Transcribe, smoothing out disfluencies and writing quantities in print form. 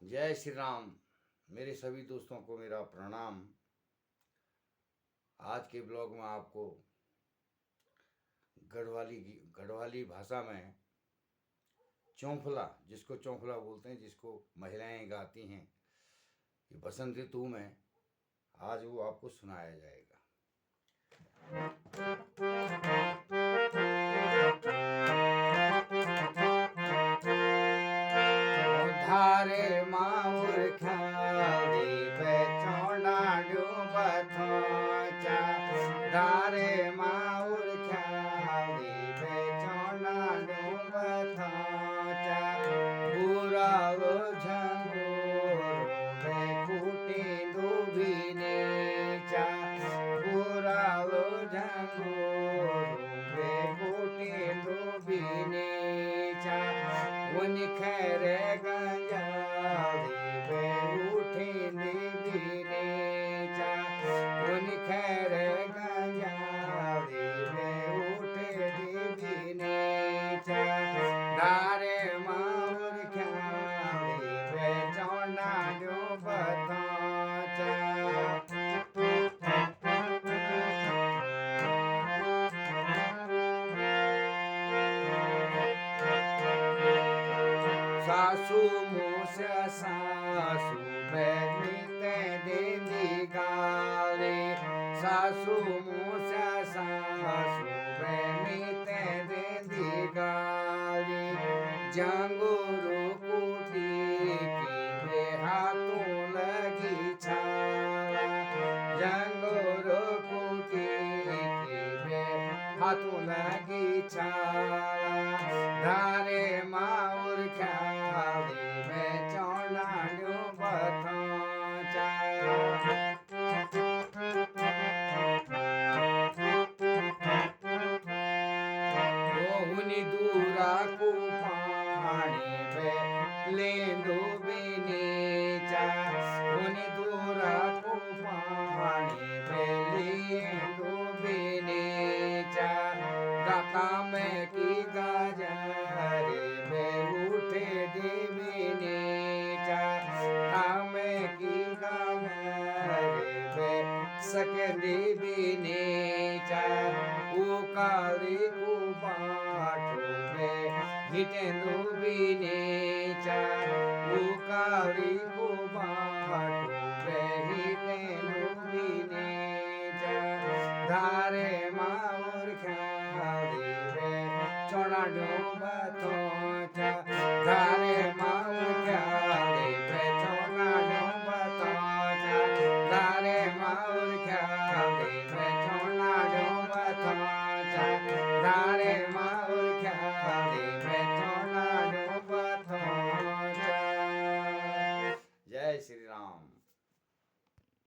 जय श्री राम। मेरे सभी दोस्तों को मेरा प्रणाम। आज के ब्लॉग में आपको गढ़वाली भाषा में चौंफला, जिसको चौंफला बोलते हैं, जिसको महिलाएं गाती हैं, ये बसंत ऋतु में आज वो आपको सुनाया जाएगा। धारे माउर खाली बेचौना डूबथोचा, धारे माउर खाली बेचौना डूबथोचा, पूरा लो झंगोर बे फूटी दुबीने चा, पूरा लो झंगोर बे फूटी दुबीने चा, वन खैरे गंजाली बे उठी दीबीने चा, वन खैरे गंजाली बे उठे दीबीने चा, धारे माउर ख्याली बे चौना डूबथोचा। सासू मोसे सासू बैठते दीदी गाली, सासू मोसे सासू बैठते दीदी गाली, जंगूरू कुटी की बे हाथों लगी छाला, जंगूरू कुटी की बे हाथों लगी छाला, धारे माउर ख्याली में चौना डूबथोचा। रोहुनी दूरा को पानी पे लेंदो बीनीचा, हुनी दूरा को पानी पे लेंदो बीनीचा, गाका में की गाजरे में उठे दीबीनीचा, कामे की गाजरे में सके दीबीनीचा, उकाली को बाटो में हिटे दुबीनीचा, उकाली को बाटो में हिटे दुबीनीचा, धारे माउर ख्याली बे चौना डूबथोचा, धारे माउर ख्याली बे चौना डूबथोचा, धारे माउर ख्याली बे चौना डूबथोचा, धारे